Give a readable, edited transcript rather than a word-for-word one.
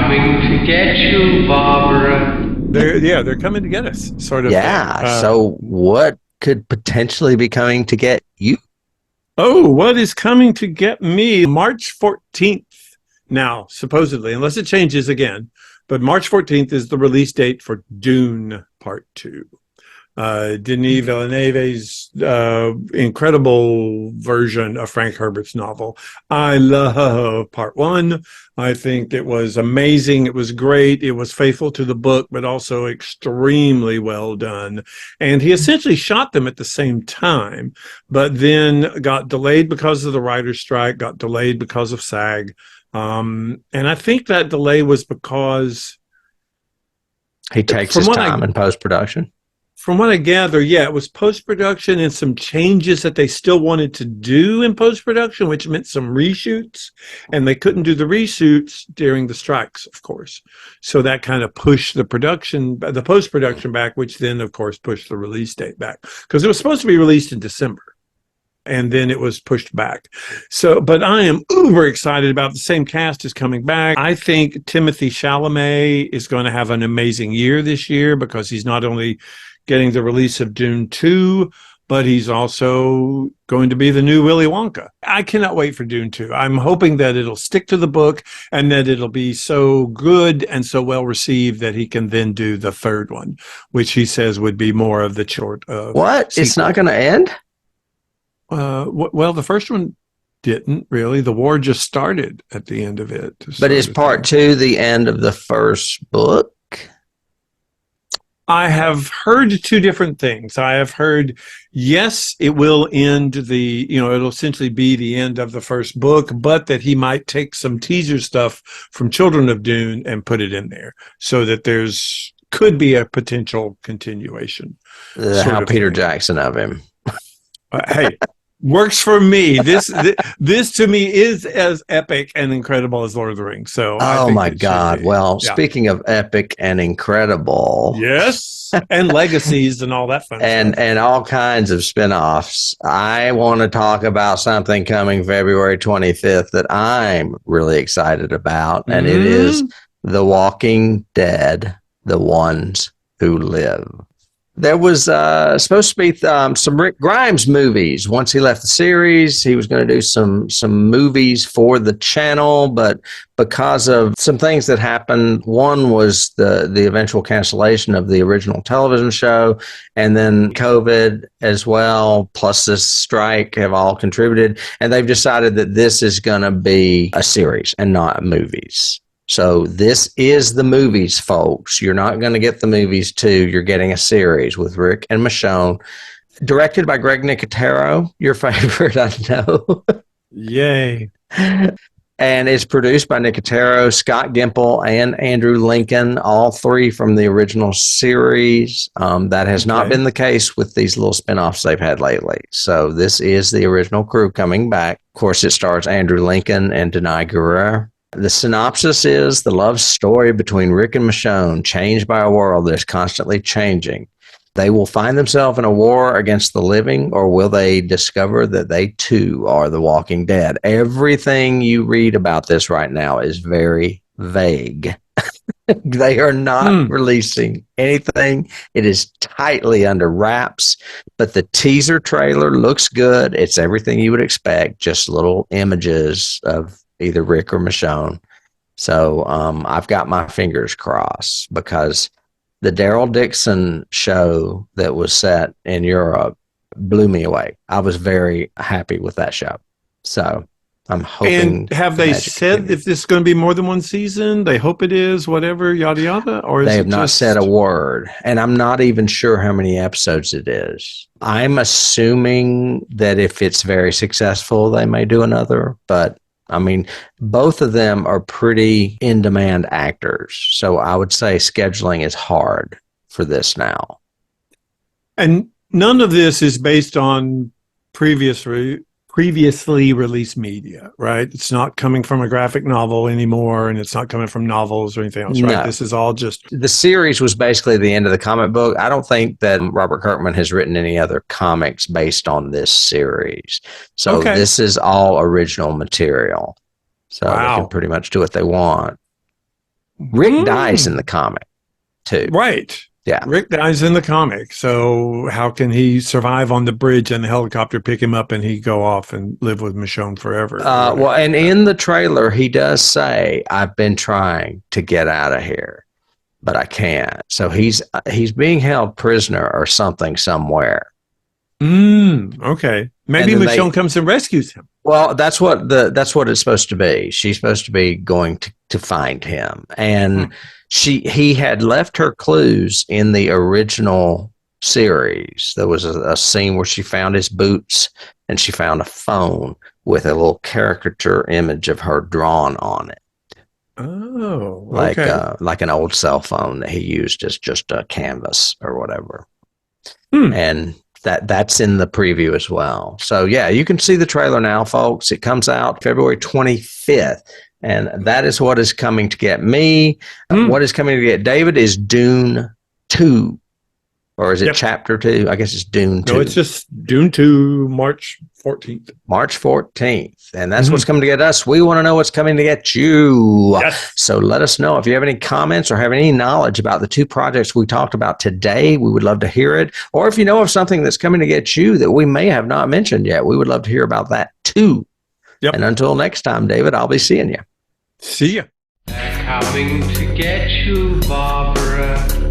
coming to get you, Barbara. They're coming to get us, sort of. Yeah. So what could potentially be coming to get you? Oh, what is coming to get me? March 14th now, supposedly, unless it changes again. But March 14th is the release date for Dune Part 2. Denis Villeneuve's incredible version of Frank Herbert's novel. I love Part 1. I think it was amazing. It was great. It was faithful to the book, but also extremely well done. And he essentially shot them at the same time, but then got delayed because of the writer's strike, got delayed because of SAG. And I think that delay was because he takes his time in post-production. From what I gather, it was post-production and some changes that they still wanted to do in post-production, which meant some reshoots, and they couldn't do the reshoots during the strikes, of course. So that kind of pushed the post-production back, which then, of course, pushed the release date back, because it was supposed to be released in December, and then it was pushed back. So, but I am uber excited about the same cast is coming back. I think Timothée Chalamet is going to have an amazing year this year, because he's not only getting the release of Dune 2, but he's also going to be the new Willy Wonka. I cannot wait for Dune 2. I'm hoping that it'll stick to the book and that it'll be so good and so well received that he can then do the third one, which he says would be more of the short of What? Sequel. It's not going to end? Well, the first one didn't really. The war just started at the end of it. But is Part 2 the end of the first book? I have heard two different things. I have heard, yes, it will end it'll essentially be the end of the first book, but that he might take some teaser stuff from Children of Dune and put it in there so that could be a potential continuation. How Peter Jackson of him. Hey, works for me. This to me is as epic and incredible as Lord of the Rings. So, oh my God! Well, speaking of epic and incredible, yes, and legacies and all that fun stuff, and all kinds of spinoffs. I want to talk about something coming February 25th that I'm really excited about, and it is The Walking Dead: The Ones Who Live. There was supposed to be some Rick Grimes movies. Once he left the series, he was going to do some movies for the channel, but because of some things that happened, one was the eventual cancellation of the original television show, and then COVID as well, plus this strike have all contributed, and they've decided that this is going to be a series and not movies. So this is the movies, folks. You're not going to get the movies too. You're getting a series with Rick and Michonne, directed by Greg Nicotero, your favorite, I know. Yay. And it's produced by Nicotero, Scott Gimple, and Andrew Lincoln, all three from the original series. That has not been the case with these little spinoffs they've had lately. So this is the original crew coming back. Of course, it stars Andrew Lincoln and Denai Guerrero. The synopsis is the love story between Rick and Michonne, changed by a world that is constantly changing. They will find themselves in a war against the living, or will they discover that they too are the Walking Dead? Everything you read about this right now is very vague. They are not releasing anything. It is tightly under wraps, but the teaser trailer looks good. It's everything you would expect, just little images of either Rick or Michonne. So I've got my fingers crossed, because the Daryl Dixon show that was set in Europe blew me away. I was very happy with that show. So I'm hoping. And have they said if this is going to be more than one season? They hope it is, whatever, yada, yada? Or is they have not said a word. And I'm not even sure how many episodes it is. I'm assuming that if it's very successful, they may do another. But I mean, both of them are pretty in-demand actors. So I would say scheduling is hard for this now. And none of this is based on previously released media, right? It's not coming from a graphic novel anymore, and it's not coming from novels or anything else, right? No. This is all just... The series was basically the end of the comic book. I don't think that Robert Kirkman has written any other comics based on this series. So this is all original material. So they can pretty much do what they want. Rick dies in the comic too. Right. Yeah. Rick dies in the comic. So how can he survive on the bridge and the helicopter pick him up and he go off and live with Michonne forever? Well, and in the trailer, he does say, "I've been trying to get out of here, but I can't." So he's being held prisoner or something somewhere. Okay. Maybe Michonne comes and rescues him. Well, that's what it's supposed to be. She's supposed to be going to find him, and he had left her clues in the original series. There was a scene where she found his boots and she found a phone with a little caricature image of her drawn on it. Oh, okay. Like an old cell phone that he used as just a canvas or whatever. And that's in the preview as well. So yeah, you can see the trailer now, folks. It comes out February 25th. And that is what is coming to get me. What is coming to get David is Dune 2. Or is it Chapter 2? I guess it's Dune 2. No, it's just Dune 2, March 14th. March 14th. And that's what's coming to get us. We want to know what's coming to get you. Yes. So let us know if you have any comments or have any knowledge about the two projects we talked about today. We would love to hear it. Or if you know of something that's coming to get you that we may have not mentioned yet, we would love to hear about that too. Yep. And until next time, David, I'll be seeing you. See ya. They're coming to get you, Barbara.